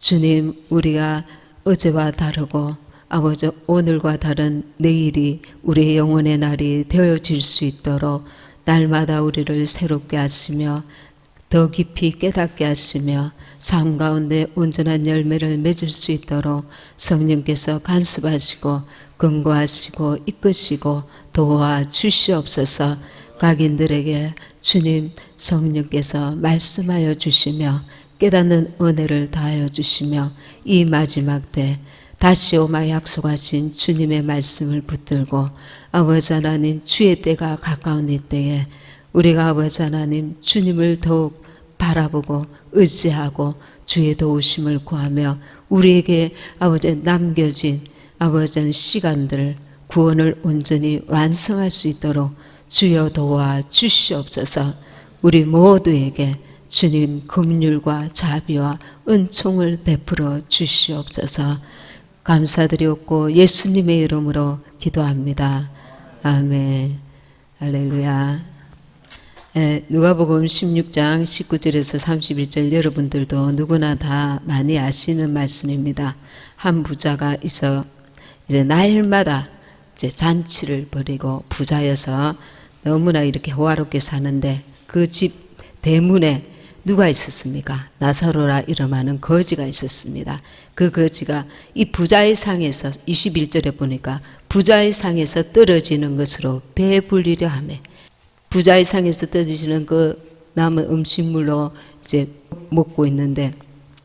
주님, 우리가 어제와 다르고 아버지 오늘과 다른 내일이 우리의 영혼의 날이 되어질 수 있도록 날마다 우리를 새롭게 하시며 더 깊이 깨닫게 하시며 삶 가운데 온전한 열매를 맺을 수 있도록 성령께서 간섭하시고 근거하시고 이끄시고 도와주시옵소서. 각인들에게 주님 성령께서 말씀하여 주시며 깨닫는 은혜를 다하여 주시며 이 마지막 때 다시 오마 약속하신 주님의 말씀을 붙들고 아버지 하나님 주의 때가 가까운 이 때에 우리가 아버지 하나님 주님을 더욱 바라보고 의지하고 주의 도우심을 구하며 우리에게 아버지 남겨진 아버지 시간들 구원을 온전히 완성할 수 있도록 주여 도와 주시옵소서. 우리 모두에게 주님 긍휼과 자비와 은총을 베풀어 주시옵소서. 감사드리옵고 예수님의 이름으로 기도합니다. 아멘. 할렐루야. 누가복음 16장 19절에서 31절 여러분들도 누구나 다 많이 아시는 말씀입니다. 한 부자가 있어 이제 날마다 이제 잔치를 벌이고 부자여서 너무나 이렇게 호화롭게 사는데 그 집 대문에 누가 있었습니까? 나사로라 이름하는 거지가 있었습니다. 그 거지가 이 부자의 상에서 21절에 보니까 부자의 상에서 떨어지는 것으로 배불리려 하며 부자의 상에서 떨어지는 그 남은 음식물로 이제 먹고 있는데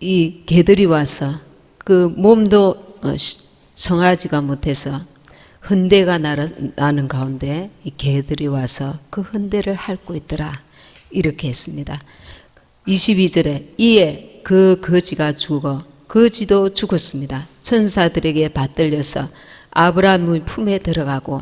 이 개들이 와서 그 몸도 성하지가 못해서 흔대가 나는 가운데 이 개들이 와서 그 흔대를 핥고 있더라. 이렇게 했습니다. 22절에 이에 그 거지가 죽어 거지도 죽었습니다. 천사들에게 받들려서 아브라함의 품에 들어가고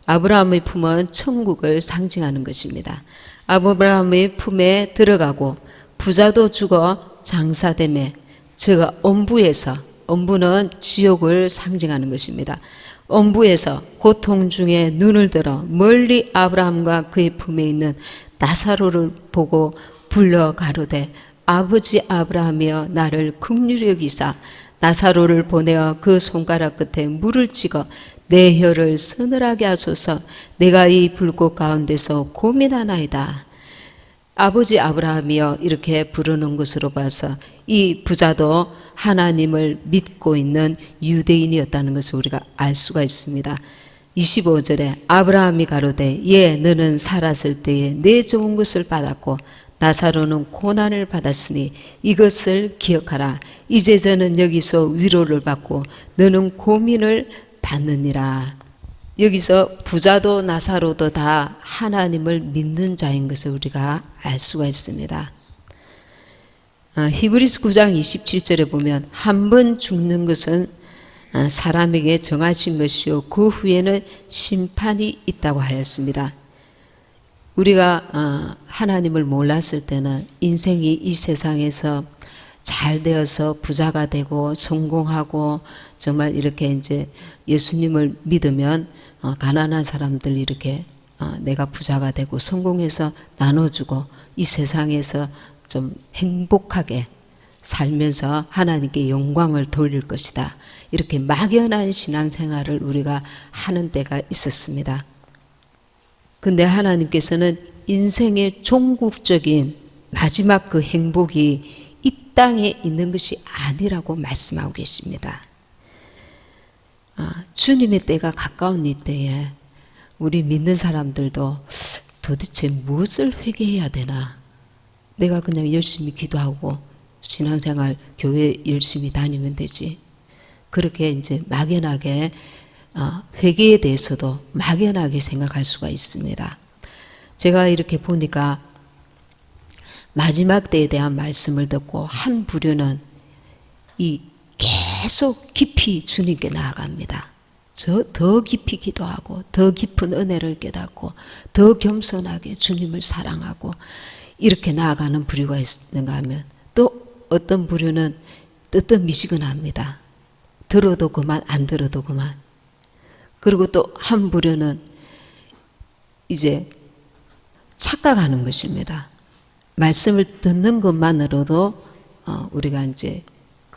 아브라함의 품은 천국을 상징하는 것입니다. 아브라함의 품에 들어가고 부자도 죽어 장사되매 제가 엄부에서 엄부는 지옥을 상징하는 것입니다. 엄부에서 고통 중에 눈을 들어 멀리 아브라함과 그의 품에 있는 나사로를 보고 불러 가로되 아버지 아브라함이여 나를 긍휼히 여기사 나사로를 보내어 그 손가락 끝에 물을 찍어 내 혀를 서늘하게 하소서. 내가 이 불꽃 가운데서 고민하나이다. 아버지 아브라함이여 이렇게 부르는 것으로 봐서 이 부자도 하나님을 믿고 있는 유대인이었다는 것을 우리가 알 수가 있습니다. 25절에 아브라함이 가로되 예 너는 살았을 때에 내 좋은 것을 받았고 나사로는 고난을 받았으니 이것을 기억하라. 이제 저는 여기서 위로를 받고 너는 고민을 받느니라. 여기서 부자도 나사로도 다 하나님을 믿는 자인 것을 우리가 알 수가 있습니다. 히브리서 9장 27절에 보면 한 번 죽는 것은 사람에게 정하신 것이요 그 후에는 심판이 있다고 하였습니다. 우리가 하나님을 몰랐을 때는 인생이 이 세상에서 잘 되어서 부자가 되고 성공하고 정말 이렇게 이제 예수님을 믿으면 가난한 사람들 이렇게 내가 부자가 되고 성공해서 나눠주고 이 세상에서 좀 행복하게 살면서 하나님께 영광을 돌릴 것이다. 이렇게 막연한 신앙생활을 우리가 하는 때가 있었습니다. 근데 하나님께서는 인생의 종국적인 마지막 그 행복이 이 땅에 있는 것이 아니라고 말씀하고 계십니다. 주님의 때가 가까운 이 때에 우리 믿는 사람들도 도대체 무엇을 회개해야 되나? 내가 그냥 열심히 기도하고 신앙생활 교회 열심히 다니면 되지. 그렇게 이제 막연하게 회개에 대해서도 막연하게 생각할 수가 있습니다. 제가 이렇게 보니까 마지막 때에 대한 말씀을 듣고 한 부류는 이 계속 깊이 주님께 나아갑니다. 더 깊이 기도하고 더 깊은 은혜를 깨닫고 더 겸손하게 주님을 사랑하고 이렇게 나아가는 부류가 있는가 하면 또 어떤 부류는 뜨뜻미지근합니다. 들어도 그만 안 들어도 그만. 그리고 또 한 부류는 이제 착각하는 것입니다. 말씀을 듣는 것만으로도 우리가 이제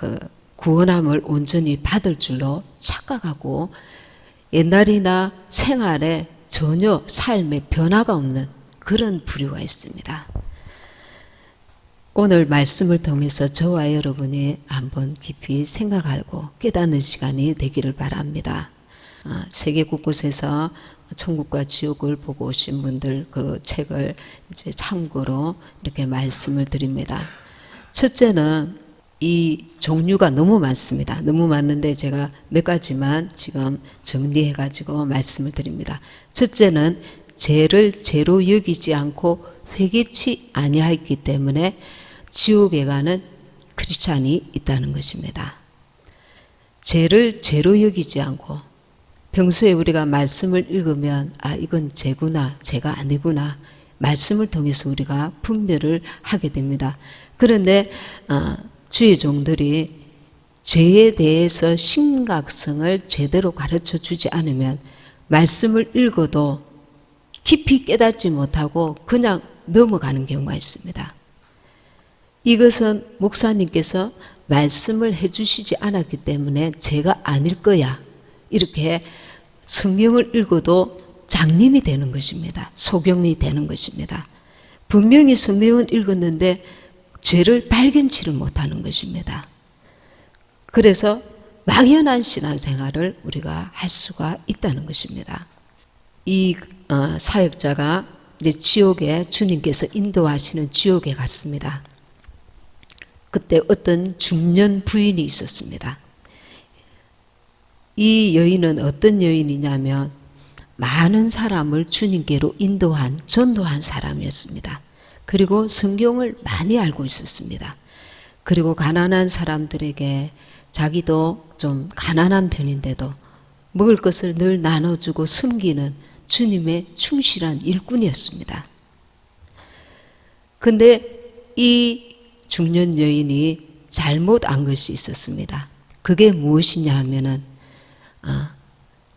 그 구원함을 온전히 받을 줄로 착각하고 옛날이나 생활에 전혀 삶에 변화가 없는 그런 부류가 있습니다. 오늘 말씀을 통해서 저와 여러분이 한번 깊이 생각하고 깨닫는 시간이 되기를 바랍니다. 세계 곳곳에서 천국과 지옥을 보고 오신 분들 그 책을 이제 참고로 이렇게 말씀을 드립니다. 첫째는 이 종류가 너무 많습니다. 너무 많은데 제가 몇 가지만 지금 정리해 가지고 말씀을 드립니다. 첫째는 죄를 죄로 여기지 않고 회개치 아니하였기 때문에 지옥에 가는 크리스찬이 있다는 것입니다. 죄를 죄로 여기지 않고 평소에 우리가 말씀을 읽으면 이건 죄구나 죄가 아니구나 말씀을 통해서 우리가 분별을 하게 됩니다. 그런데 주의 종들이 죄에 대해서 심각성을 제대로 가르쳐 주지 않으면 말씀을 읽어도 깊이 깨닫지 못하고 그냥 넘어가는 경우가 있습니다. 이것은 목사님께서 말씀을 해주시지 않았기 때문에 죄가 아닐 거야 이렇게 성경을 읽어도 장님이 되는 것입니다. 소경이 되는 것입니다. 분명히 성경은 읽었는데 죄를 발견치를 못하는 것입니다. 그래서 막연한 신앙생활을 우리가 할 수가 있다는 것입니다. 이 사역자가 이제 지옥에 주님께서 인도하시는 지옥에 갔습니다. 그때 어떤 중년 부인이 있었습니다. 이 여인은 어떤 여인이냐면 많은 사람을 주님께로 인도한 전도한 사람이었습니다. 그리고 성경을 많이 알고 있었습니다. 그리고 가난한 사람들에게 자기도 좀 가난한 편인데도 먹을 것을 늘 나눠주고 섬기는 주님의 충실한 일꾼이었습니다. 근데 이 중년 여인이 잘못 안 것이 있었습니다. 그게 무엇이냐 하면은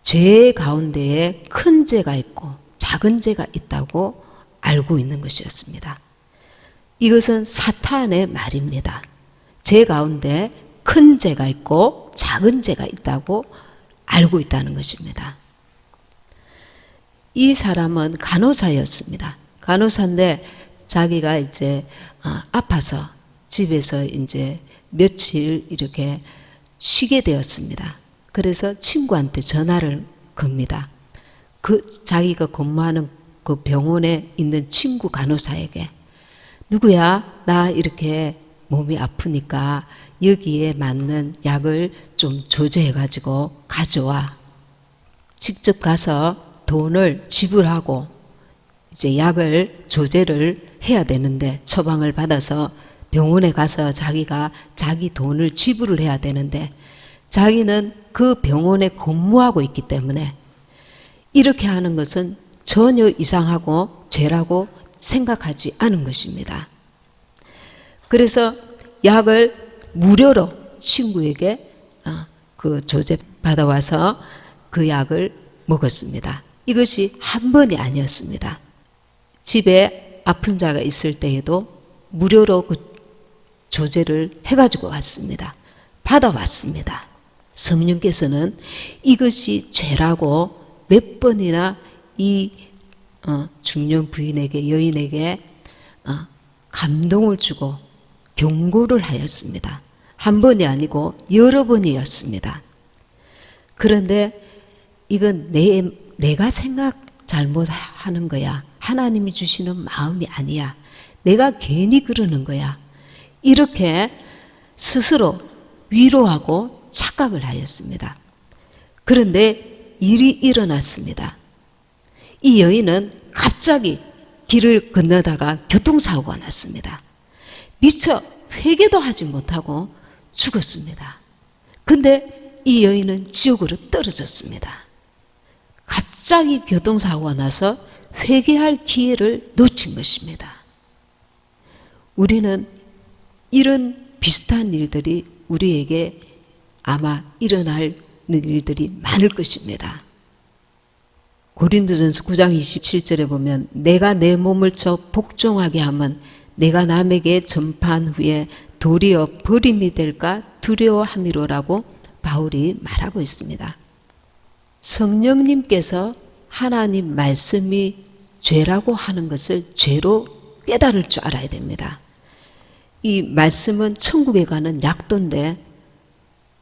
죄 가운데에 큰 죄가 있고 작은 죄가 있다고 알고 있는 것이었습니다. 이것은 사탄의 말입니다. 죄 가운데 큰 죄가 있고 작은 죄가 있다고 알고 있다는 것입니다. 이 사람은 간호사였습니다. 간호사인데 자기가 이제 아파서 집에서 이제 며칠 이렇게 쉬게 되었습니다. 그래서 친구한테 전화를 겁니다. 자기가 근무하는 그 병원에 있는 친구 간호사에게 누구야? 나 이렇게 몸이 아프니까 여기에 맞는 약을 좀 조제해가지고 가져와. 직접 가서 돈을 지불하고 이제 약을 조제를 해야 되는데 처방을 받아서 병원에 가서 자기가 자기 돈을 지불을 해야 되는데 자기는 그 병원에 근무하고 있기 때문에 이렇게 하는 것은 전혀 이상하고 죄라고 생각하지 않은 것입니다. 그래서 약을 무료로 친구에게 그 조제 받아와서 그 약을 먹었습니다. 이것이 한 번이 아니었습니다. 집에 아픈 자가 있을 때에도 무료로 그 조제를 해가지고 왔습니다. 받아왔습니다. 성령께서는 이것이 죄라고 몇 번이나 이 중년 부인에게 여인에게 감동을 주고 경고를 하였습니다. 한 번이 아니고 여러 번이었습니다. 그런데 이건 내가 생각 잘못하는 거야. 하나님이 주시는 마음이 아니야. 내가 괜히 그러는 거야. 이렇게 스스로 위로하고 착각을 하였습니다. 그런데 일이 일어났습니다. 이 여인은 갑자기 길을 건너다가 교통사고가 났습니다. 미처 회개도 하지 못하고 죽었습니다. 근데 이 여인은 지옥으로 떨어졌습니다. 갑자기 교통사고가 나서 회개할 기회를 놓친 것입니다. 우리는 이런 비슷한 일들이 우리에게 아마 일어날 일들이 많을 것입니다. 고린도전서 9장 27절에 보면 내가 내 몸을 쳐 복종하게 하면 내가 남에게 전파한 후에 도리어 버림이 될까 두려워함이로라고 바울이 말하고 있습니다. 성령님께서 하나님 말씀이 죄라고 하는 것을 죄로 깨달을 줄 알아야 됩니다. 이 말씀은 천국에 가는 약도인데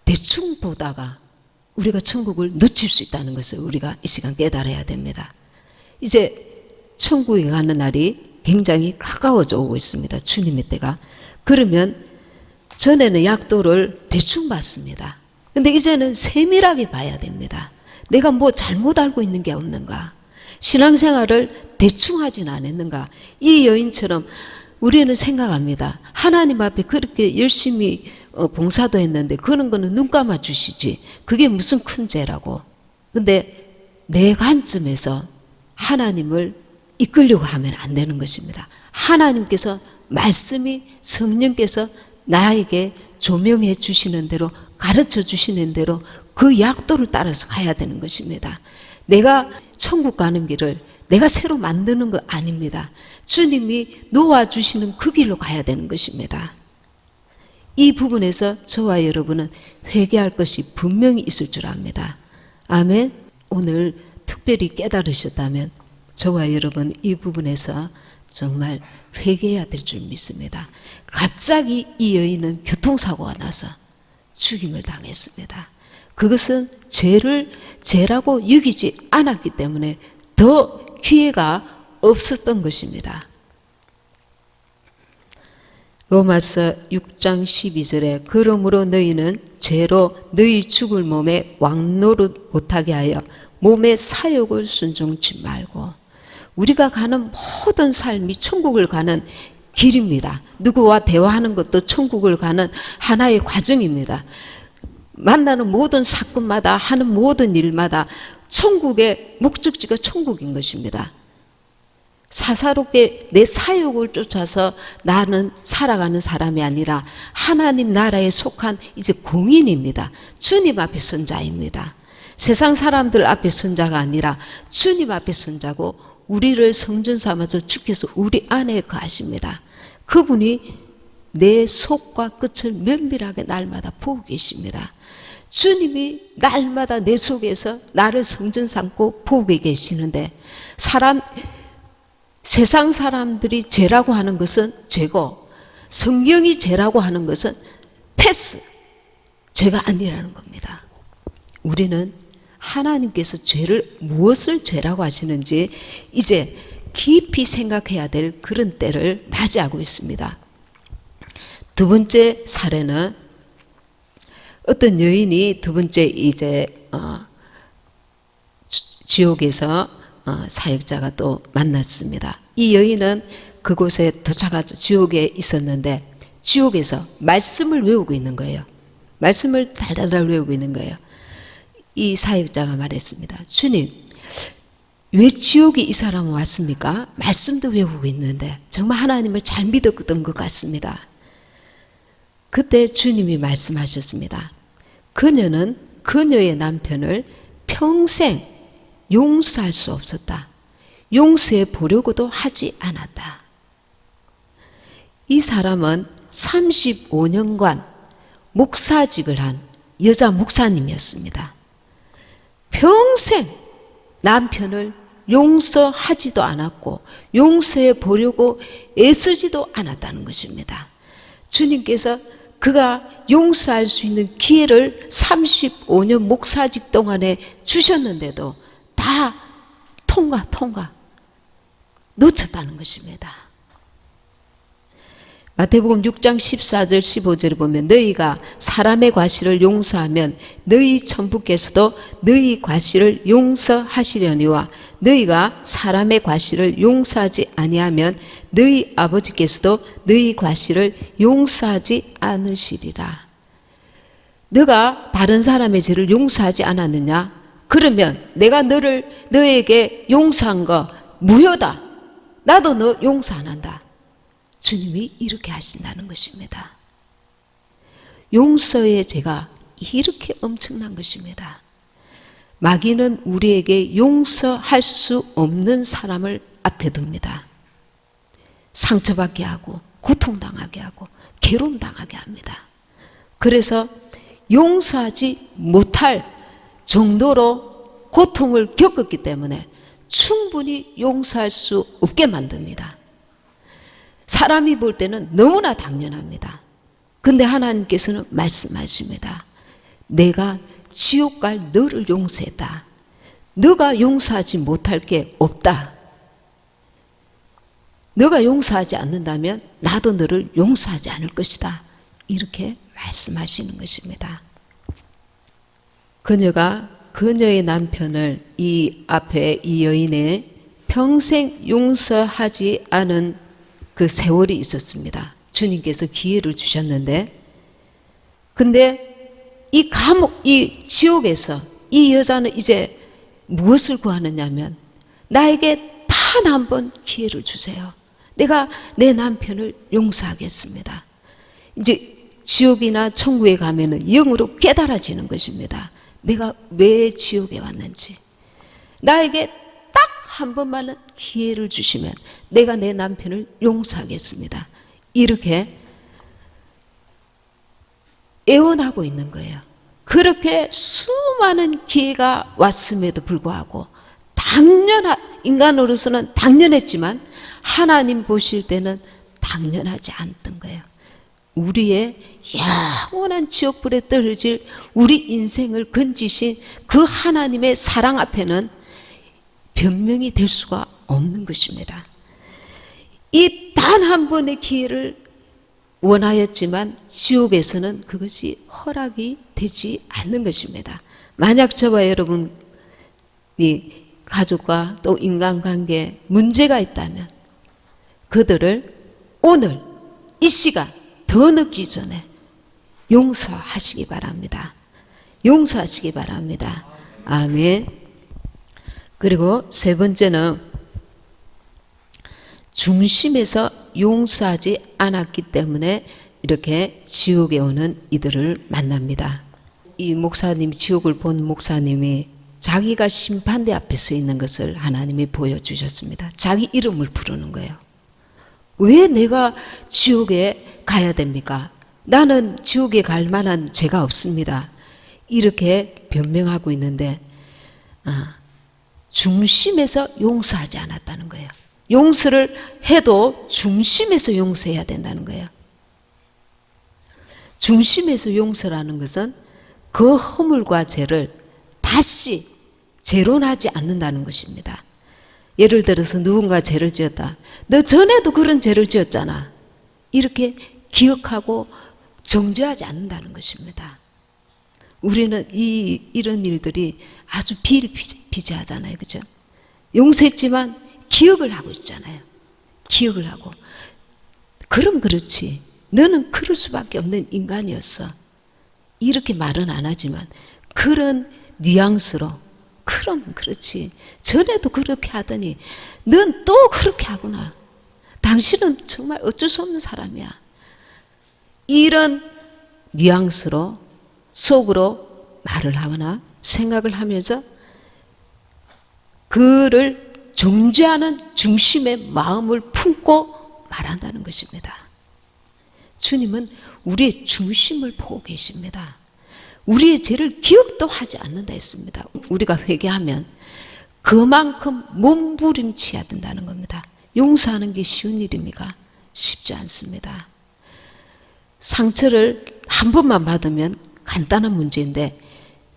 대충 보다가 우리가 천국을 놓칠 수 있다는 것을 우리가 이 시간 깨달아야 됩니다. 이제 천국에 가는 날이 굉장히 가까워져 오고 있습니다. 주님의 때가. 그러면 전에는 약도를 대충 봤습니다. 근데 이제는 세밀하게 봐야 됩니다. 내가 뭐 잘못 알고 있는 게 없는가? 신앙생활을 대충 하진 않았는가? 이 여인처럼 우리는 생각합니다. 하나님 앞에 그렇게 열심히 봉사도 했는데 그런 거는 눈 감아 주시지. 그게 무슨 큰 죄라고. 근데 내 관점에서 하나님을 이끌려고 하면 안 되는 것입니다. 하나님께서 말씀이 성령께서 나에게 조명해 주시는 대로 가르쳐 주시는 대로 그 약도를 따라서 가야 되는 것입니다. 내가 천국 가는 길을 내가 새로 만드는 거 아닙니다. 주님이 놓아주시는 그 길로 가야 되는 것입니다. 이 부분에서 저와 여러분은 회개할 것이 분명히 있을 줄 압니다. 아멘. 오늘 특별히 깨달으셨다면 저와 여러분 이 부분에서 정말 회개해야 될 줄 믿습니다. 갑자기 이 여인은 교통사고가 나서 죽임을 당했습니다. 그것은 죄라고 여기지 않았기 때문에 더 기회가 없었던 것입니다. 로마서 6장 12절에 그러므로 너희는 죄로 너희 죽을 몸에 왕노릇 못하게 하여 몸의 사욕을 순종치 말고. 우리가 가는 모든 삶이 천국을 가는 길입니다. 누구와 대화하는 것도 천국을 가는 하나의 과정입니다. 만나는 모든 사건마다 하는 모든 일마다 천국의 목적지가 천국인 것입니다. 사사롭게 내 사욕을 쫓아서 나는 살아가는 사람이 아니라 하나님 나라에 속한 이제 공인입니다. 주님 앞에 선 자입니다. 세상 사람들 앞에 선 자가 아니라 주님 앞에 선 자고 우리를 성전 삼아서 주께서 우리 안에 거하십니다. 그분이 내 속과 끝을 면밀하게 날마다 보고 계십니다. 주님이 날마다 내 속에서 나를 성전 삼고 보고 계시는데 세상 사람들이 죄라고 하는 것은 죄고 성경이 죄라고 하는 것은 패스, 죄가 아니라는 겁니다. 우리는 하나님께서 무엇을 죄라고 하시는지 이제 깊이 생각해야 될 그런 때를 맞이하고 있습니다. 두 번째 사례는 어떤 여인이 두 번째 이제 지옥에서 사역자가 또 만났습니다. 이 여인은 그곳에 도착해서 지옥에 있었는데 지옥에서 말씀을 외우고 있는 거예요. 말씀을 달달달 외우고 있는 거예요. 이 사역자가 말했습니다. 주님, 왜 지옥에 이 사람은 왔습니까? 말씀도 외우고 있는데 정말 하나님을 잘 믿었던 것 같습니다. 그때 주님이 말씀하셨습니다. 그녀는 그녀의 남편을 평생 용서할 수 없었다. 용서해 보려고도 하지 않았다. 이 사람은 35년간 목사직을 한 여자 목사님이었습니다. 평생 남편을 용서하지도 않았고 용서해 보려고 애쓰지도 않았다는 것입니다. 주님께서 그가 용서할 수 있는 기회를 35년 목사직 동안에 주셨는데도 다 통과 놓쳤다는 것입니다. 마태복음 6장 14절 15절을 보면 너희가 사람의 과실을 용서하면 너희 천부께서도 너희 과실을 용서하시려니와 너희가 사람의 과실을 용서하지 아니하면 너희 아버지께서도 너희 과실을 용서하지 않으시리라. 너가 다른 사람의 죄를 용서하지 않았느냐? 그러면 내가 너에게 용서한 거 무효다. 나도 너 용서 안 한다. 주님이 이렇게 하신다는 것입니다. 용서의 죄가 이렇게 엄청난 것입니다. 마귀는 우리에게 용서할 수 없는 사람을 앞에 둡니다. 상처받게 하고 고통당하게 하고 괴로움당하게 합니다. 그래서 용서하지 못할 정도로 고통을 겪었기 때문에 충분히 용서할 수 없게 만듭니다. 사람이 볼 때는 너무나 당연합니다. 근데 하나님께서는 말씀하십니다. 내가 지옥 갈 너를 용서했다. 너가 용서하지 못할 게 없다. 너가 용서하지 않는다면 나도 너를 용서하지 않을 것이다. 이렇게 말씀하시는 것입니다. 그녀가 그녀의 남편을 이 앞에 이 여인의 평생 용서하지 않은 그 세월이 있었습니다. 주님께서 기회를 주셨는데, 근데 이 감옥, 이 지옥에서 이 여자는 이제 무엇을 구하느냐면, 나에게 단 한 번 기회를 주세요. 내가 내 남편을 용서하겠습니다. 이제 지옥이나 천국에 가면은 영으로 깨달아지는 것입니다. 내가 왜 지옥에 왔는지. 나에게 딱 한 번만은 기회를 주시면 내가 내 남편을 용서하겠습니다. 이렇게 애원하고 있는 거예요. 그렇게 수많은 기회가 왔음에도 불구하고 인간으로서는 당연했지만 하나님 보실 때는 당연하지 않던 거예요. 우리의 영원한 지옥불에 떨어질 우리 인생을 건지신 그 하나님의 사랑 앞에는 변명이 될 수가 없는 것입니다. 이 단 한 번의 기회를 원하였지만 지옥에서는 그것이 허락이 되지 않는 것입니다. 만약 저와 여러분이 가족과 또 인간관계에 문제가 있다면 그들을 오늘 이 시간 더 늦기 전에 용서하시기 바랍니다. 용서하시기 바랍니다. 아멘. 그리고 세 번째는 중심에서 용서하지 않았기 때문에 이렇게 지옥에 오는 이들을 만납니다. 이 목사님이, 지옥을 본 목사님이 자기가 심판대 앞에 서 있는 것을 하나님이 보여주셨습니다. 자기 이름을 부르는 거예요. 왜 내가 지옥에 가야 됩니까? 나는 지옥에 갈 만한 죄가 없습니다. 이렇게 변명하고 있는데 중심에서 용서하지 않았다는 거예요. 용서를 해도 중심에서 용서해야 된다는 거예요. 중심에서 용서라는 것은 그 허물과 죄를 다시 재론하지 않는다는 것입니다. 예를 들어서 누군가 죄를 지었다. 너 전에도 그런 죄를 지었잖아. 이렇게 기억하고 정죄하지 않는다는 것입니다. 우리는 이런 일들이 아주 비일비재하잖아요. 그죠? 용서했지만 기억을 하고 있잖아요. 기억을 하고. 그럼 그렇지. 너는 그럴 수밖에 없는 인간이었어. 이렇게 말은 안 하지만 그런 뉘앙스로 그럼 그렇지. 전에도 그렇게 하더니 넌 또 그렇게 하구나. 당신은 정말 어쩔 수 없는 사람이야. 이런 뉘앙스로 속으로 말을 하거나 생각을 하면서 그를 정죄하는 중심의 마음을 품고 말한다는 것입니다. 주님은 우리의 중심을 보고 계십니다. 우리의 죄를 기억도 하지 않는다 했습니다. 우리가 회개하면 그만큼 몸부림쳐야 된다는 겁니다. 용서하는 게 쉬운 일입니까? 쉽지 않습니다. 상처를 한 번만 받으면 간단한 문제인데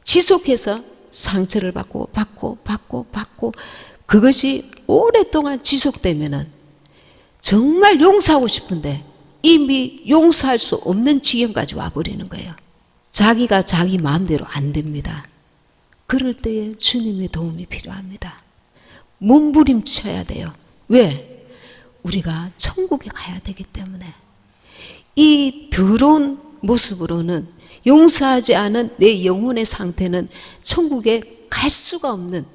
지속해서 상처를 받고 그것이 오랫동안 지속되면은 정말 용서하고 싶은데 이미 용서할 수 없는 지경까지 와버리는 거예요. 자기가 자기 마음대로 안 됩니다. 그럴 때에 주님의 도움이 필요합니다. 몸부림쳐야 돼요. 왜? 우리가 천국에 가야 되기 때문에. 이 더러운 모습으로는 용서하지 않은 내 영혼의 상태는 천국에 갈 수가 없는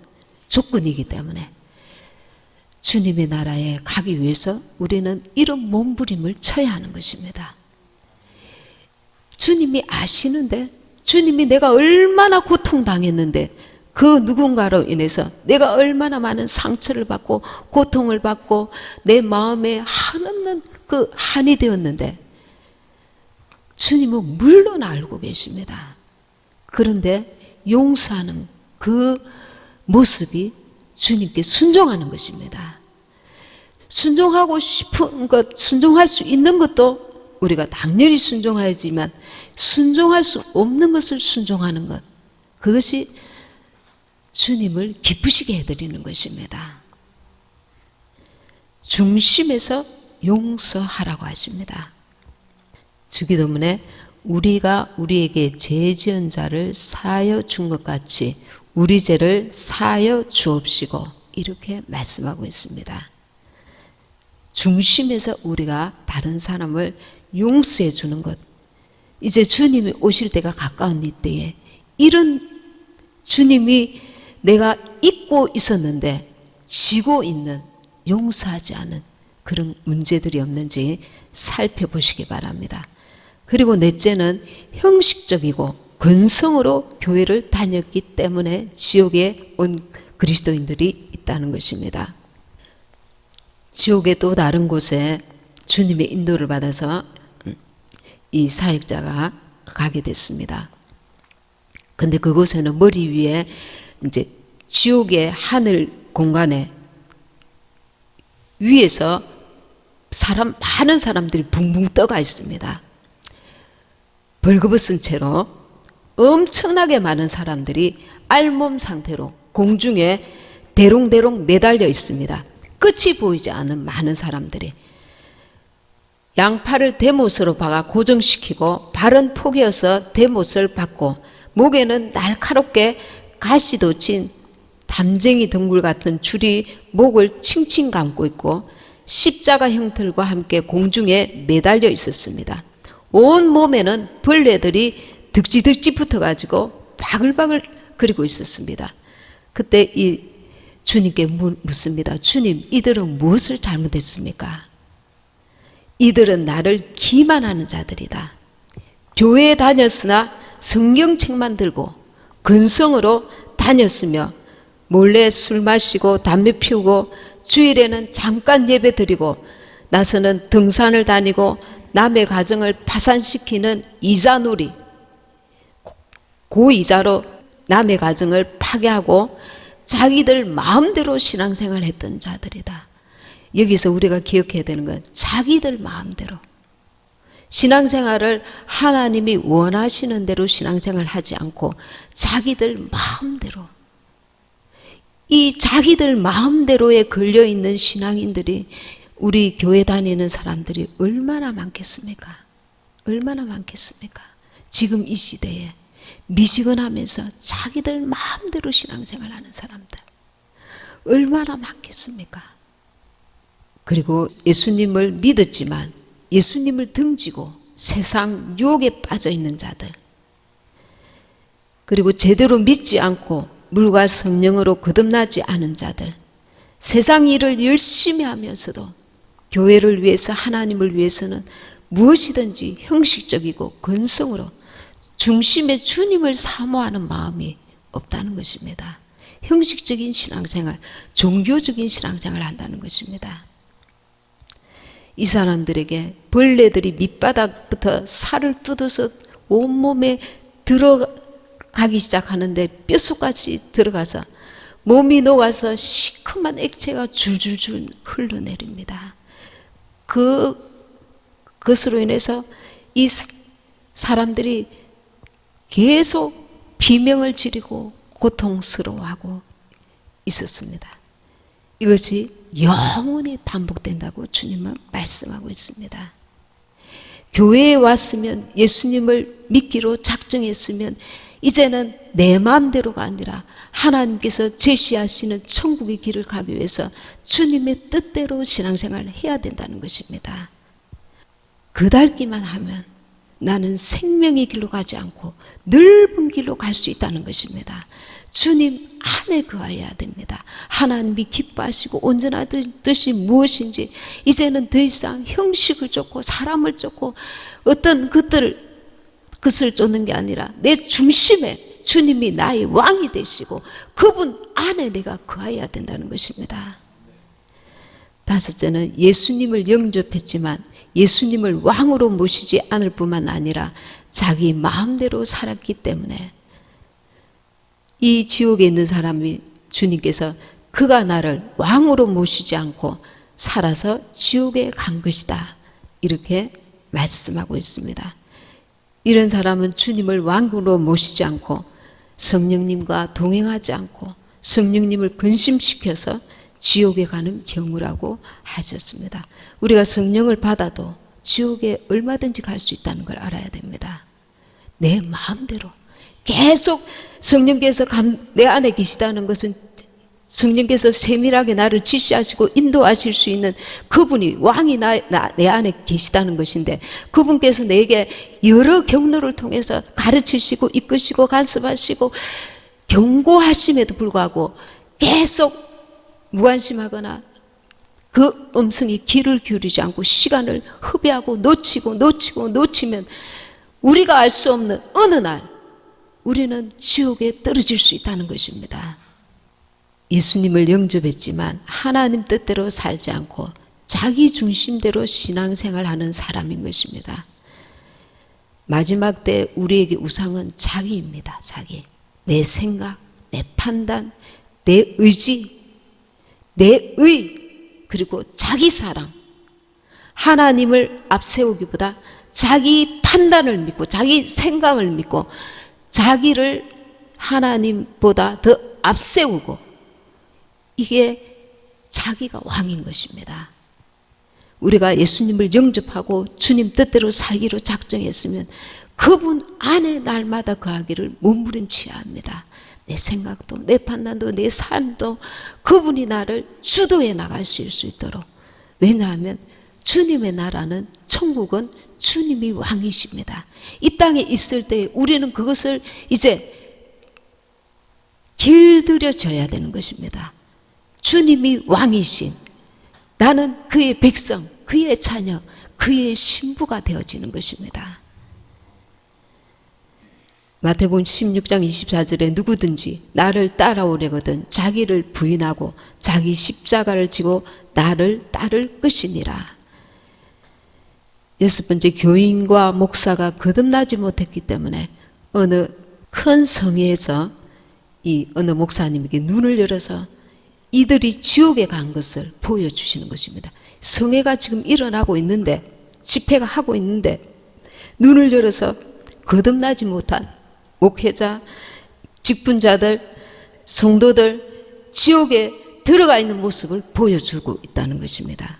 조건이기 때문에 주님의 나라에 가기 위해서 우리는 이런 몸부림을 쳐야 하는 것입니다. 주님이 아시는데, 주님이 내가 얼마나 고통당했는데 그 누군가로 인해서 내가 얼마나 많은 상처를 받고 고통을 받고 내 마음에 한없는 그 한이 되었는데 주님은 물론 알고 계십니다. 그런데 용서하는 그 모습이 주님께 순종하는 것입니다. 순종하고 싶은 것, 순종할 수 있는 것도 우리가 당연히 순종해야지만 순종할 수 없는 것을 순종하는 것, 그것이 주님을 기쁘시게 해드리는 것입니다. 중심에서 용서하라고 하십니다. 주기도문에 우리가 우리에게 죄 지은 자를 사하여 준 것 같이 우리 죄를 사하여 주옵시고, 이렇게 말씀하고 있습니다. 중심에서 우리가 다른 사람을 용서해 주는 것, 이제 주님이 오실 때가 가까운 이때에 이런 주님이 내가 잊고 있었는데 지고 있는, 용서하지 않은 그런 문제들이 없는지 살펴보시기 바랍니다. 그리고 넷째는 형식적이고 근성으로 교회를 다녔기 때문에 지옥에 온 그리스도인들이 있다는 것입니다. 지옥의 또 다른 곳에 주님의 인도를 받아서 이 사역자가 가게 됐습니다. 근데 그곳에는 머리 위에 이제 지옥의 하늘 공간에 위에서 많은 사람들이 붕붕 떠가 있습니다. 벌거벗은 채로 엄청나게 많은 사람들이 알몸 상태로 공중에 대롱대롱 매달려 있습니다. 끝이 보이지 않는 많은 사람들이 양팔을 대못으로 박아 고정시키고 발은 포개어서 대못을 받고 목에는 날카롭게 가시도 친 담쟁이 덩굴 같은 줄이 목을 칭칭 감고 있고 십자가 형틀과 함께 공중에 매달려 있었습니다. 온 몸에는 벌레들이 득지득지 붙어가지고 바글바글 거리고 있었습니다. 그때 이 주님께 묻습니다. 주님, 이들은 무엇을 잘못했습니까? 이들은 나를 기만하는 자들이다. 교회에 다녔으나 성경책만 들고 근성으로 다녔으며 몰래 술 마시고 담배 피우고 주일에는 잠깐 예배 드리고 나서는 등산을 다니고 남의 가정을 파산시키는 이자놀이, 고이자로 남의 가정을 파괴하고 자기들 마음대로 신앙생활을 했던 자들이다. 여기서 우리가 기억해야 되는 건 자기들 마음대로 신앙생활을 하나님이 원하시는 대로 신앙생활을 하지 않고 자기들 마음대로, 이 자기들 마음대로에 걸려있는 신앙인들이 우리 교회 다니는 사람들이 얼마나 많겠습니까? 얼마나 많겠습니까? 지금 이 시대에 미지근하면서 자기들 마음대로 신앙생활 하는 사람들 얼마나 많겠습니까? 그리고 예수님을 믿었지만 예수님을 등지고 세상 유혹에 빠져 있는 자들, 그리고 제대로 믿지 않고 물과 성령으로 거듭나지 않은 자들, 세상 일을 열심히 하면서도 교회를 위해서, 하나님을 위해서는 무엇이든지 형식적이고 근성으로 중심에 주님을 사모하는 마음이 없다는 것입니다. 형식적인 신앙생활, 종교적인 신앙생활을 한다는 것입니다. 이 사람들에게 벌레들이 밑바닥부터 살을 뜯어서 온몸에 들어가기 시작하는데 뼛속까지 들어가서 몸이 녹아서 시큼한 액체가 줄줄줄 흘러내립니다. 그것으로 인해서 이 사람들이 계속 비명을 지르고 고통스러워하고 있었습니다. 이것이 영원히 반복된다고 주님은 말씀하고 있습니다. 교회에 왔으면, 예수님을 믿기로 작정했으면 이제는 내 마음대로가 아니라 하나님께서 제시하시는 천국의 길을 가기 위해서 주님의 뜻대로 신앙생활을 해야 된다는 것입니다. 그달기만 하면 나는 생명의 길로 가지 않고 넓은 길로 갈 수 있다는 것입니다. 주님 안에 거해야 됩니다. 하나님이 기뻐하시고 온전한 뜻이 무엇인지 이제는 더 이상 형식을 쫓고 사람을 쫓고 어떤 것을 쫓는 게 아니라 내 중심에 주님이 나의 왕이 되시고 그분 안에 내가 거해야 된다는 것입니다. 다섯째는 예수님을 영접했지만 예수님을 왕으로 모시지 않을 뿐만 아니라 자기 마음대로 살았기 때문에 이 지옥에 있는 사람이 주님께서 그가 나를 왕으로 모시지 않고 살아서 지옥에 간 것이다, 이렇게 말씀하고 있습니다. 이런 사람은 주님을 왕으로 모시지 않고 성령님과 동행하지 않고 성령님을 근심시켜서 지옥에 가는 경우라고 하셨습니다. 우리가 성령을 받아도 지옥에 얼마든지 갈 수 있다는 걸 알아야 됩니다. 내 마음대로 계속 성령께서 내 안에 계시다는 것은 성령께서 세밀하게 나를 지시하시고 인도하실 수 있는 그분이 왕이 내 안에 계시다는 것인데, 그분께서 내게 여러 경로를 통해서 가르치시고 이끄시고 간섭하시고 경고하심에도 불구하고 계속 무관심하거나 그 음성이 귀를 기울이지 않고 시간을 허비하고 놓치면 우리가 알 수 없는 어느 날 우리는 지옥에 떨어질 수 있다는 것입니다. 예수님을 영접했지만 하나님 뜻대로 살지 않고 자기 중심대로 신앙생활하는 사람인 것입니다. 마지막 때 우리에게 우상은 자기입니다. 자기. 내 생각, 내 판단, 내 의지, 내 의, 그리고 자기 사랑. 하나님을 앞세우기보다 자기 판단을 믿고 자기 생각을 믿고 자기를 하나님보다 더 앞세우고, 이게 자기가 왕인 것입니다. 우리가 예수님을 영접하고 주님 뜻대로 살기로 작정했으면 그분 안에 날마다 거하기를 몸부림쳐야 합니다. 내 생각도 내 판단도 내 삶도 그분이 나를 주도해 나가실 수 있도록. 왜냐하면 주님의 나라는, 천국은 주님이 왕이십니다. 이 땅에 있을 때 우리는 그것을 이제 길들여져야 되는 것입니다. 주님이 왕이신, 나는 그의 백성, 그의 자녀, 그의 신부가 되어지는 것입니다. 마태복음 16장 24절에 누구든지 나를 따라오려거든 자기를 부인하고 자기 십자가를 지고 나를 따를 것이니라. 여섯 번째, 교인과 목사가 거듭나지 못했기 때문에 어느 큰 성회에서 이 어느 목사님에게 눈을 열어서 이들이 지옥에 간 것을 보여주시는 것입니다. 성회가 지금 일어나고 있는데, 집회가 하고 있는데 눈을 열어서 거듭나지 못한 목회자, 직분자들, 성도들 지옥에 들어가 있는 모습을 보여주고 있다는 것입니다.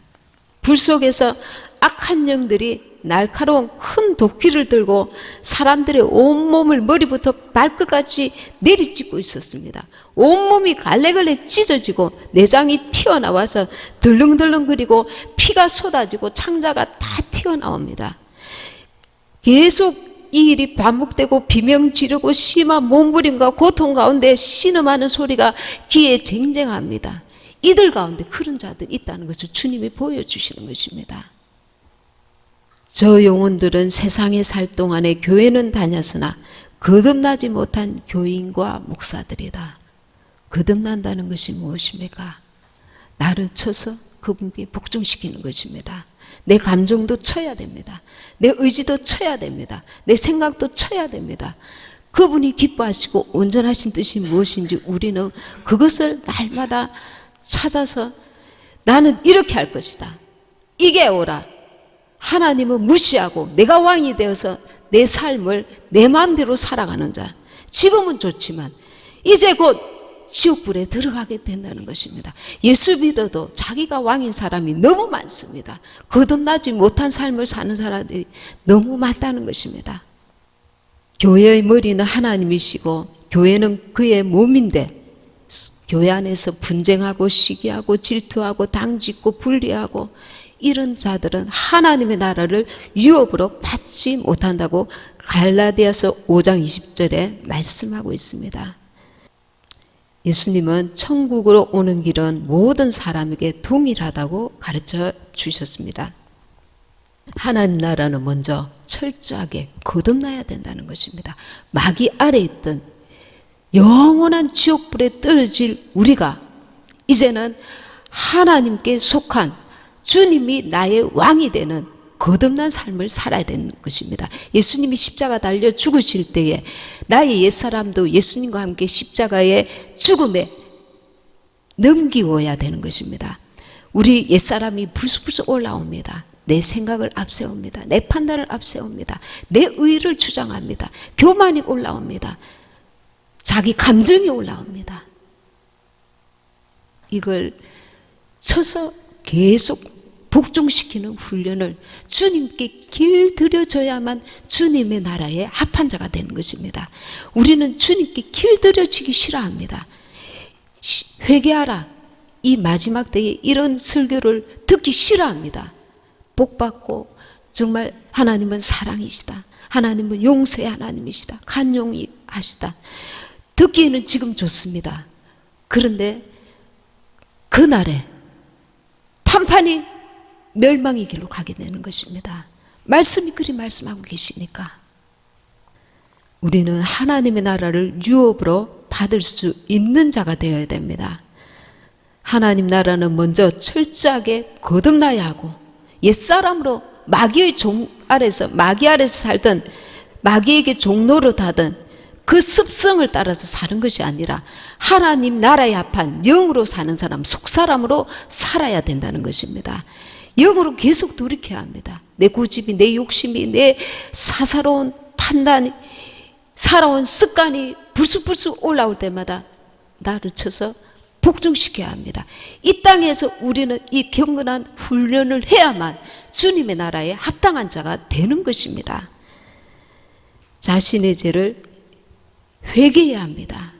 불 속에서 악한 영들이 날카로운 큰 도끼를 들고 사람들의 온몸을 머리부터 발끝까지 내리찍고 있었습니다. 온몸이 갈래갈래 찢어지고 내장이 튀어나와서 덜렁덜렁거리고 피가 쏟아지고 창자가 다 튀어나옵니다. 계속 이 일이 반복되고 비명 지르고 심한 몸부림과 고통 가운데 신음하는 소리가 귀에 쟁쟁합니다. 이들 가운데 그런 자들이 있다는 것을 주님이 보여주시는 것입니다. 저 영혼들은 세상에 살 동안에 교회는 다녔으나 거듭나지 못한 교인과 목사들이다. 거듭난다는 것이 무엇입니까? 나를 쳐서 그분께 복종시키는 것입니다. 내 감정도 쳐야 됩니다. 내 의지도 쳐야 됩니다. 내 생각도 쳐야 됩니다. 그분이 기뻐하시고 온전하신 뜻이 무엇인지 우리는 그것을 날마다 찾아서 나는 이렇게 할 것이다. 이게 옳아. 하나님은 무시하고 내가 왕이 되어서 내 삶을 내 마음대로 살아가는 자. 지금은 좋지만 이제 곧 지옥불에 들어가게 된다는 것입니다. 예수 믿어도 자기가 왕인 사람이 너무 많습니다. 거듭나지 못한 삶을 사는 사람들이 너무 많다는 것입니다. 교회의 머리는 하나님이시고 교회는 그의 몸인데, 교회 안에서 분쟁하고 시기하고 질투하고 당짓고 분리하고 이런 자들은 하나님의 나라를 유업으로 받지 못한다고 갈라디아서 5장 20절에 말씀하고 있습니다. 예수님은 천국으로 오는 길은 모든 사람에게 동일하다고 가르쳐 주셨습니다. 하나님 나라는 먼저 철저하게 거듭나야 된다는 것입니다. 마귀 아래 있던 영원한 지옥불에 떨어질 우리가 이제는 하나님께 속한, 주님이 나의 왕이 되는 거듭난 삶을 살아야 되는 것입니다. 예수님이 십자가 달려 죽으실 때에 나의 옛사람도 예수님과 함께 십자가의 죽음에 넘기워야 되는 것입니다. 우리 옛사람이 불쑥불쑥 올라옵니다. 내 생각을 앞세웁니다. 내 판단을 앞세웁니다. 내 의의를 주장합니다. 교만이 올라옵니다. 자기 감정이 올라옵니다. 이걸 쳐서 계속 복종시키는 훈련을 주님께 길들여져야만 주님의 나라에 합한 자가 되는 것입니다. 우리는 주님께 길들여지기 싫어합니다. 회개하라. 이 마지막 때에 이런 설교를 듣기 싫어합니다. 복받고 정말 하나님은 사랑이시다. 하나님은 용서의 하나님이시다. 간용이 하시다. 듣기에는 지금 좋습니다. 그런데 그날에 판판이 멸망의 길로 가게 되는 것입니다. 말씀이 그리 말씀하고 계시니까 우리는 하나님의 나라를 유업으로 받을 수 있는 자가 되어야 됩니다. 하나님 나라는 먼저 철저하게 거듭나야 하고 옛사람으로 마귀의 종 아래서 마귀 아래서 살던 마귀에게 종노릇 하던 그 습성을 따라서 사는 것이 아니라 하나님 나라에 합한 영으로 사는 사람, 속사람으로 살아야 된다는 것입니다. 영으로 계속 돌이켜야 합니다. 내 고집이, 내 욕심이, 내 사사로운 판단이, 살아온 습관이 불쑥불쑥 올라올 때마다 나를 쳐서 복종시켜야 합니다. 이 땅에서 우리는 이 경건한 훈련을 해야만 주님의 나라에 합당한 자가 되는 것입니다. 자신의 죄를 회개해야 합니다.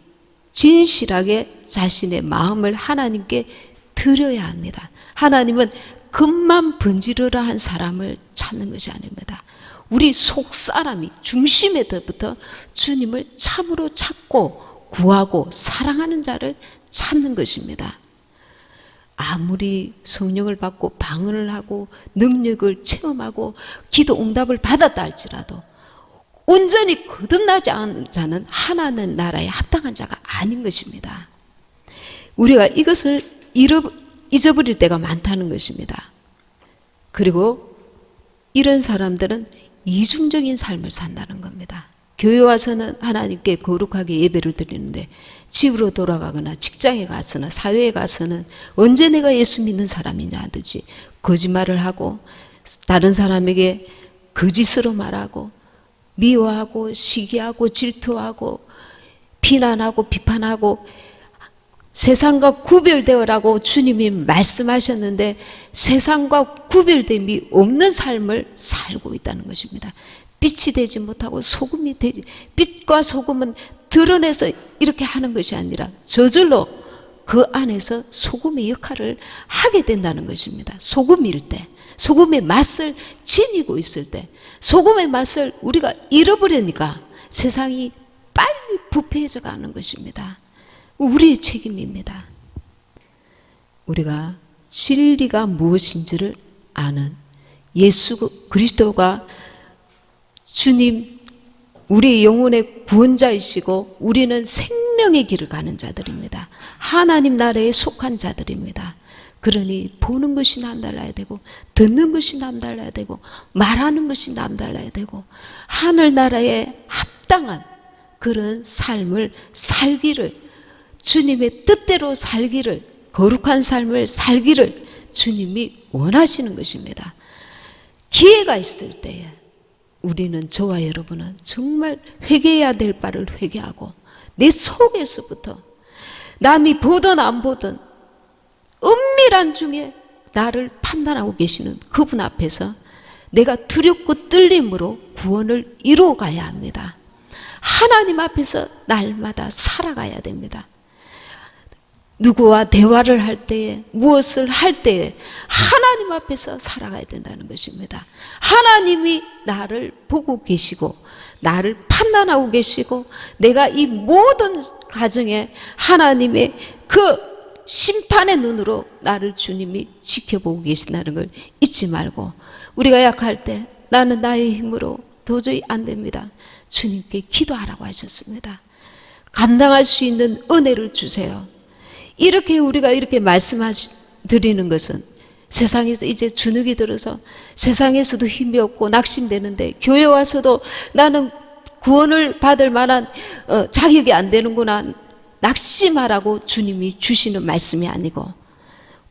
진실하게 자신의 마음을 하나님께 드려야 합니다. 하나님은 겉만 번지르르 한 사람을 찾는 것이 아닙니다. 우리 속사람이 중심에부터 주님을 참으로 찾고 구하고 사랑하는 자를 찾는 것입니다. 아무리 성령을 받고 방언을 하고 능력을 체험하고 기도 응답을 받았다 할지라도 온전히 거듭나지 않은 자는 하나님 나라에 합당한 자가 아닌 것입니다. 우리가 이것을 잊어버릴 때가 많다는 것입니다. 그리고 이런 사람들은 이중적인 삶을 산다는 겁니다. 교회 와서는 하나님께 거룩하게 예배를 드리는데 집으로 돌아가거나 직장에 가서나 사회에 가서는 언제 내가 예수 믿는 사람이냐 하듯이 거짓말을 하고 다른 사람에게 거짓으로 말하고 미워하고 시기하고 질투하고 비난하고 비판하고 세상과 구별되어라고 주님이 말씀하셨는데 세상과 구별됨이 없는 삶을 살고 있다는 것입니다. 빛이 되지 못하고 소금이 되지, 빛과 소금은 드러내서 이렇게 하는 것이 아니라 저절로 그 안에서 소금의 역할을 하게 된다는 것입니다. 소금일 때, 소금의 맛을 지니고 있을 때, 소금의 맛을 우리가 잃어버리니까 세상이 빨리 부패해져 가는 것입니다. 우리의 책임입니다. 우리가 진리가 무엇인지를 아는 예수 그리스도가 주님, 우리 영혼의 구원자이시고 우리는 생명의 길을 가는 자들입니다. 하나님 나라에 속한 자들입니다. 그러니 보는 것이 남달라야 되고 듣는 것이 남달라야 되고 말하는 것이 남달라야 되고 하늘나라에 합당한 그런 삶을 살기를, 주님의 뜻대로 살기를, 거룩한 삶을 살기를 주님이 원하시는 것입니다. 기회가 있을 때에 우리는, 저와 여러분은 정말 회개해야 될 바를 회개하고 내 속에서부터 남이 보든 안 보든 은밀한 중에 나를 판단하고 계시는 그분 앞에서 내가 두렵고 떨림으로 구원을 이루어가야 합니다. 하나님 앞에서 날마다 살아가야 됩니다. 누구와 대화를 할 때에, 무엇을 할 때에 하나님 앞에서 살아가야 된다는 것입니다. 하나님이 나를 보고 계시고 나를 판단하고 계시고 내가 이 모든 가정에 하나님의 그 심판의 눈으로 나를 주님이 지켜보고 계신다는 걸 잊지 말고, 우리가 약할 때 나는 나의 힘으로 도저히 안 됩니다. 주님께 기도하라고 하셨습니다. 감당할 수 있는 은혜를 주세요. 이렇게 우리가 이렇게 말씀드리는 것은 세상에서 이제 주눅이 들어서 세상에서도 힘이 없고 낙심되는데 교회 와서도 나는 구원을 받을 만한 자격이 안 되는구나 낙심하라고 주님이 주시는 말씀이 아니고,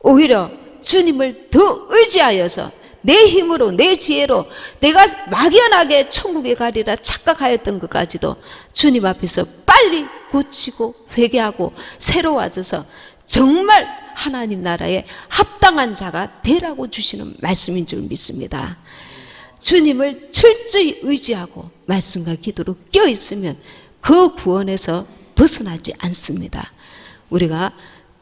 오히려 주님을 더 의지하여서 내 힘으로 내 지혜로 내가 막연하게 천국에 가리라 착각하였던 것까지도 주님 앞에서 빨리 고치고 회개하고 새로워져서 정말 하나님 나라에 합당한 자가 되라고 주시는 말씀인 줄 믿습니다. 주님을 철저히 의지하고 말씀과 기도로 껴있으면 그 구원에서 벗어나지 않습니다. 우리가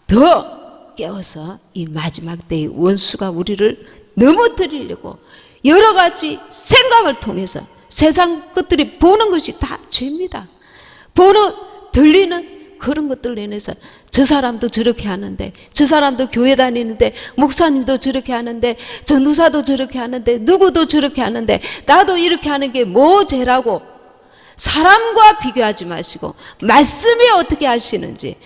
더 깨어서 이 마지막 때의 원수가 우리를 넘어뜨리려고 여러 가지 생각을 통해서 세상 것들이 보는 것이 다 죄입니다. 들리는 그런 것들 인해서 저 사람도 저렇게 하는데, 저 사람도 교회 다니는데, 목사님도 저렇게 하는데, 전도사도 저렇게 하는데, 누구도 저렇게 하는데 나도 이렇게 하는 게 뭐 죄라고 사람과 비교하지 마시고 말씀이 어떻게 하시는지,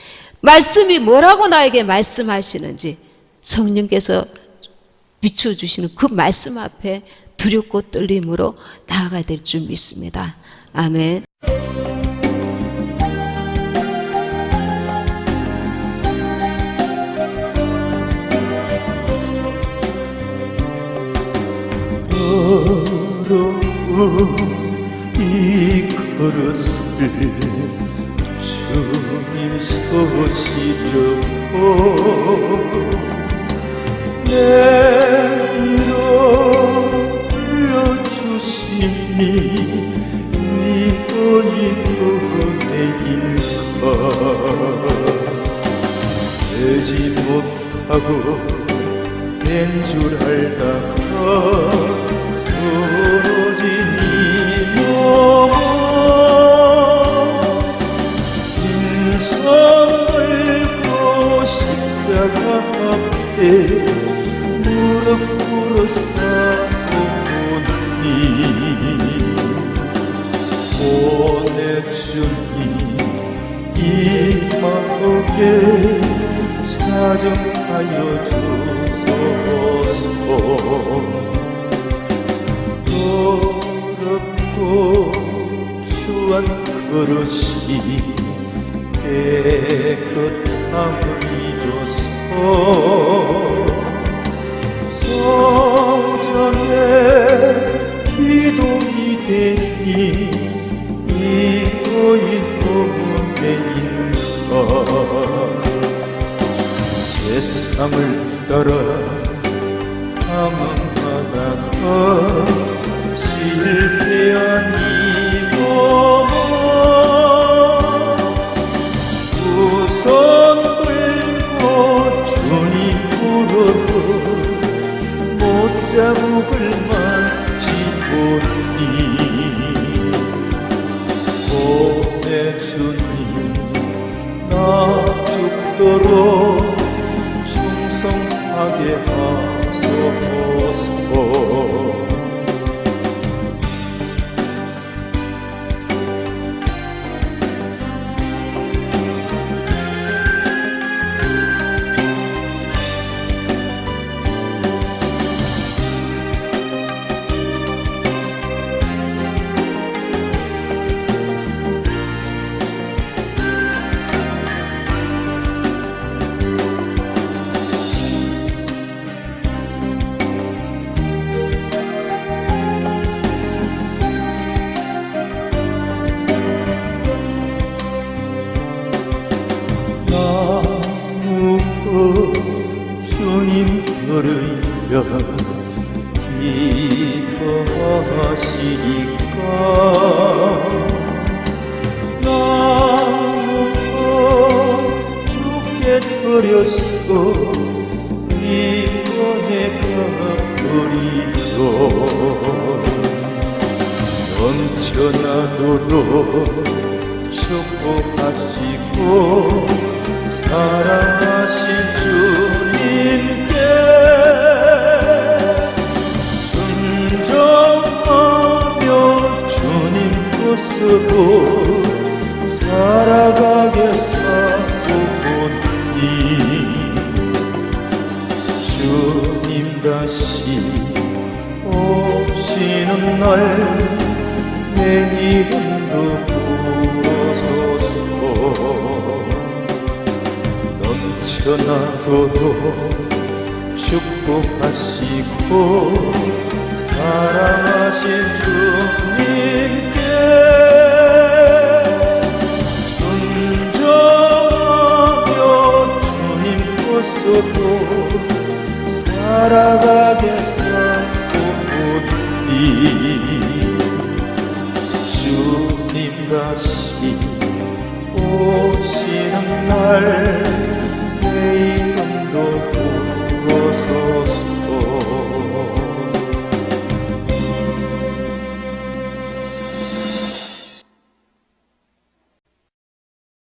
말씀이 뭐라고 나에게 말씀하시는지 성령께서 비추어주시는 그 말씀 앞에 두렵고 떨림으로 나아가야 될 줄 믿습니다. 아멘. 이 그릇을 주님 서시려고 내일로 불러주시니 이거이 은혜인가. 되지 못하고 된 줄 알다가 쓰러진 이 몸 인성 걸고 십자가 앞에 무릎 꿇어 싸우니 보내주니 이 마음에 사정하여 주소서. 더럽고 추한 그릇이 깨끗함을 이어서 성전에 기도이 되니 이거인 은혜인가. 세상을 따라 방황하다가 실패한 이 몸 우선 끌고 주님으로 못자국을 만지보니 보내주니 나 죽도록 충성하게 하소서. 주님 들으려 기뻐하시니까 나무고 죽게 드렸어 이번에 갚으리로 넘쳐나도록 축복하시고 사랑하신 주님께 순종하며 주님 뜻으로 살아가겠사오니 주님 천하도록 축복하시고 사랑하신 주님께 순종하며 주님 뜻으로 살아가겠사오니 주님 다시 오시는 날 내일